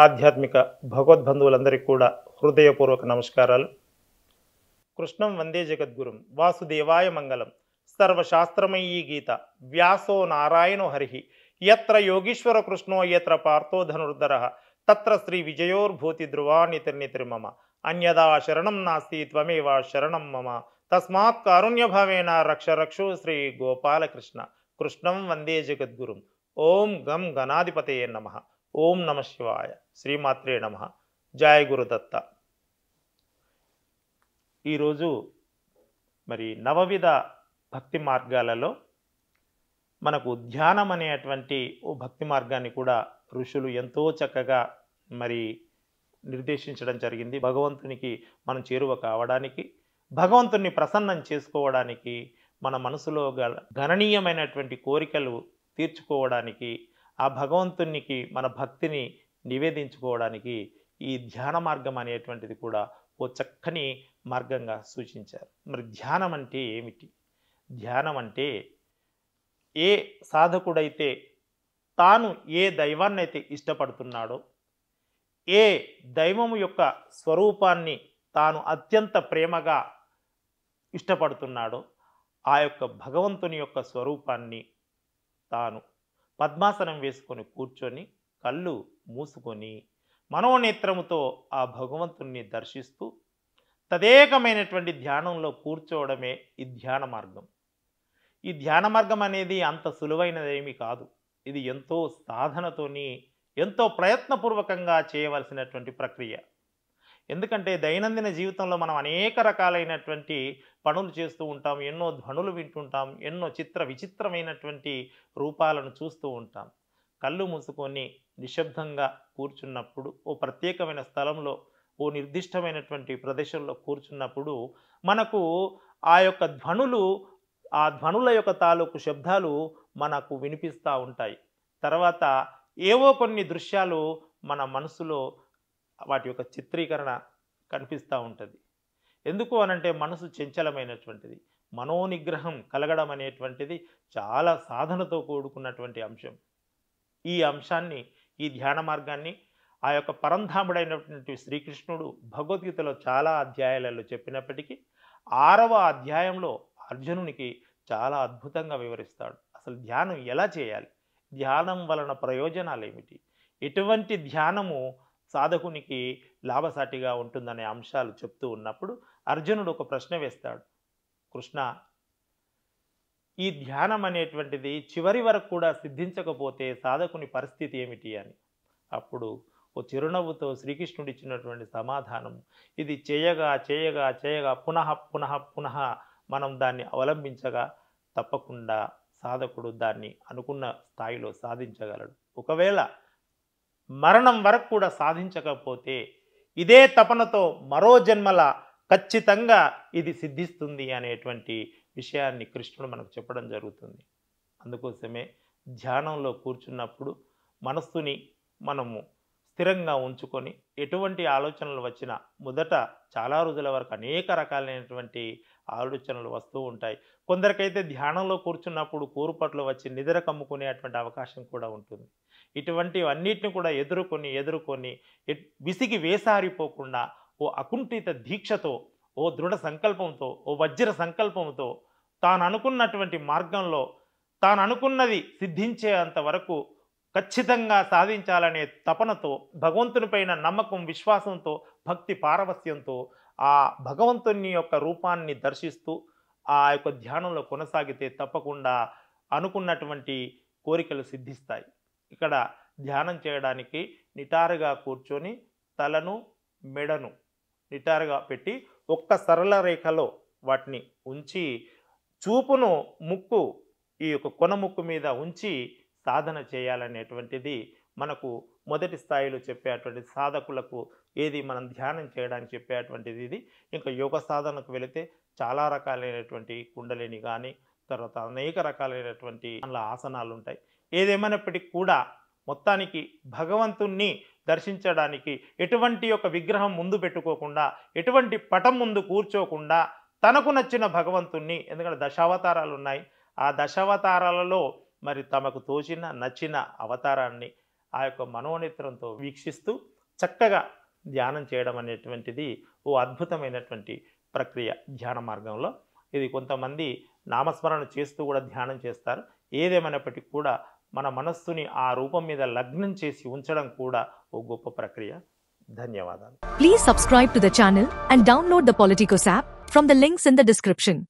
ఆధ్యాత్మిక భగవద్బంధువులందరికీ కూడా హృదయపూర్వక నమస్కారాలు. కృష్ణం వందే జగద్గురుం వాసుదేవాయ మంగళం. సర్వశాస్త్రమయీ గీత వ్యాసో నారాయణో హరి. యత్ర యోగీశ్వర కృష్ణో యత్ర పార్థో ధనుర్ధరః తత్ర శ్రీ విజయోర్భూతి ధ్రువానితిర్నితిర్మమ. అన్యదా శరణం నాస్తి త్వమేవ శరణం మమ. తస్మాత్ కారుణ్యభావేన రక్ష రక్షో శ్రీ గోపాలకృష్ణ. కృష్ణం వందే జగద్గురుం. ఓం గం గణాధిపతయే నమః. ఓం నమ శివాయ. శ్రీమాత్రే నమ. జయ గురుదత్త. ఈరోజు మరి నవవిధ భక్తి మార్గాలలో మనకు ధ్యానం అనేటువంటి ఓ భక్తి మార్గాన్ని కూడా ఋషులు ఎంతో చక్కగా మరి నిర్దేశించడం జరిగింది. భగవంతునికి మనం చేరువ కావడానికి, భగవంతుని ప్రసన్నం చేసుకోవడానికి, మన మనసులో గణనీయమైనటువంటి కోరికలు తీర్చుకోవడానికి, ఆ భగవంతునికి మన భక్తిని నివేదించుకోవడానికి ఈ ధ్యాన మార్గం అనేటువంటిది కూడా ఓ చక్కని మార్గంగా సూచించారు. మరి ధ్యానం అంటే ఏమిటి? ధ్యానం అంటే ఏ సాధకుడైతే తాను ఏ దైవాన్నైతే ఇష్టపడుతున్నాడో, ఏ దైవము యొక్క స్వరూపాన్ని తాను అత్యంత ప్రేమగా ఇష్టపడుతున్నాడో, ఆ యొక్క భగవంతుని యొక్క స్వరూపాన్ని తాను పద్మాసనం వేసుకొని కూర్చొని కళ్ళు మూసుకొని మనోనేత్రముతో ఆ భగవంతుణ్ణి దర్శిస్తూ తదేకమైనటువంటి ధ్యానంలో కూర్చోవడమే ఈ ధ్యాన మార్గం. ఈ ధ్యాన మార్గం అనేది అంత సులువైనదేమీ కాదు. ఇది ఎంతో సాధనతోని, ఎంతో ప్రయత్నపూర్వకంగా చేయవలసినటువంటి ప్రక్రియ. ఎందుకంటే దైనందిన జీవితంలో మనం అనేక రకాలైనటువంటి పనులు చేస్తూ ఉంటాం, ఎన్నో ధ్వనులు వింటుంటాం, ఎన్నో విచిత్రమైనటువంటి రూపాలను చూస్తూ ఉంటాం. కళ్ళు మూసుకొని నిశ్శబ్దంగా కూర్చున్నప్పుడు, ఓ ప్రత్యేకమైన స్థలంలో, ఓ నిర్దిష్టమైనటువంటి ప్రదేశంలో కూర్చున్నప్పుడు మనకు ఆ యొక్క ధ్వనులు, ఆ ధ్వనుల యొక్క తాలూకు శబ్దాలు మనకు వినిపిస్తూ ఉంటాయి. తర్వాత ఏవో కొన్ని దృశ్యాలు మన మనసులో వాటి యొక్క చిత్రీకరణ కనిపిస్తూ ఉంటుంది. ఎందుకు అనంటే మనసు చంచలమైనటువంటిది. మనోనిగ్రహం కలగడం అనేటువంటిది చాలా సాధనతో కూడుకున్నటువంటి అంశం. ఈ అంశాన్ని, ఈ ధ్యాన మార్గాన్ని ఆ యొక్క పరంధాముడైనటువంటి శ్రీకృష్ణుడు భగవద్గీతలో చాలా అధ్యాయాలలో చెప్పినప్పటికీ 6వ అధ్యాయంలో అర్జునునికి చాలా అద్భుతంగా వివరిస్తాడు. అసలు ధ్యానం ఎలా చేయాలి, ధ్యానం వలన ప్రయోజనాలు ఏమిటి, ఎటువంటి ధ్యానము సాధకునికి లాభసాటిగా ఉంటుందనే అంశాలు చెప్తూ ఉన్నప్పుడు అర్జునుడు ఒక ప్రశ్న వేస్తాడు. కృష్ణ, ఈ ధ్యానం అనేటువంటిది చివరి వరకు కూడా సిద్ధించకపోతే సాధకుని పరిస్థితి ఏమిటి అని. అప్పుడు ఓ చిరునవ్వుతో శ్రీకృష్ణుడు ఇచ్చినటువంటి సమాధానం, ఇది చేయగా చేయగా చేయగా పునః పునః పునః మనం దాన్ని అవలంబించగా తప్పకుండా సాధకుడు దాన్ని అనుకున్న స్థాయిలో సాధించగలడు. ఒకవేళ మరణం వరకు కూడా సాధించకపోతే ఇదే తపనతో మరో జన్మల ఖచ్చితంగా ఇది సిద్ధిస్తుంది అనేటువంటి విషయాన్ని కృష్ణుడు మనకు చెప్పడం జరుగుతుంది. అందుకోసమే ధ్యానంలో కూర్చున్నప్పుడు మనస్సుని మనము స్థిరంగా ఉంచుకొని ఎటువంటి ఆలోచనలు వచ్చినా, మొదట చాలా రోజుల వరకు అనేక రకాలైనటువంటి ఆలోచనలు వస్తూ ఉంటాయి. కొందరికైతే ధ్యానంలో కూర్చున్నప్పుడు కూరుపట్లు వచ్చి నిద్ర కమ్ముకునేటువంటి అవకాశం కూడా ఉంటుంది. ఇటువంటివన్నిటిని కూడా ఎదుర్కొని విసిగి వేసారిపోకుండా ఓ అకుంఠిత దీక్షతో, ఓ దృఢ సంకల్పంతో, ఓ వజ్ర సంకల్పంతో తాను అనుకున్నటువంటి మార్గంలో తాను అనుకున్నది సిద్ధించేంత వరకు ఖచ్చితంగా సాధించాలనే తపనతో, భగవంతునిపైన నమ్మకం, విశ్వాసంతో, భక్తి పారవస్యంతో ఆ భగవంతుని యొక్క రూపాన్ని దర్శిస్తూ ఆ యొక్క ధ్యానంలో కొనసాగితే తప్పకుండా అనుకున్నటువంటి కోరికలు సిద్ధిస్తాయి. ఇక్కడ ధ్యానం చేయడానికి నిటారుగా కూర్చొని తలను, మెడను నిటారుగా పెట్టి ఒక్క సరళ రేఖలో వాటిని ఉంచి చూపును ఈ యొక్క కొన ముక్కు మీద ఉంచి సాధన చేయాలనేటువంటిది మనకు మొదటి స్థాయిలో చెప్పేటువంటి సాధకులకు ఏది మనం ధ్యానం చేయడానికి చెప్పేటువంటిది ఇది. ఇంకా యోగ సాధనకు వెళితే చాలా రకాలైనటువంటి కుండలిని కానీ, తర్వాత అనేక రకాలైనటువంటి అందులో ఆసనాలు ఉంటాయి. ఏదేమైనప్పటికీ కూడా మొత్తానికి భగవంతుణ్ణి దర్శించడానికి ఎటువంటి యొక్క విగ్రహం ముందు పెట్టుకోకుండా, ఎటువంటి పటం ముందు కూర్చోకుండా తనకు నచ్చిన భగవంతుణ్ణి, ఎందుకంటే దశావతారాలు ఉన్నాయి, ఆ దశావతారాలలో మరి తమకు తోచిన నచ్చిన అవతారాన్ని ఆ యొక్క మనోనేత్రంతో వీక్షిస్తూ చక్కగా ధ్యానం చేయడం అనేటువంటిది ఓ అద్భుతమైనటువంటి ప్రక్రియ ధ్యాన మార్గంలో. ఇది కొంతమంది నామస్మరణ చేస్తూ కూడా ధ్యానం చేస్తారు. ఏదేమైనప్పటికీ కూడా మన మనస్సుని ఆ రూపం మీద లగ్నం చేసి ఉంచడం కూడా ఓ గొప్ప ప్రక్రియ. ధన్యవాదాలు. Please subscribe to the channel and download the Politicos app from the links in the description.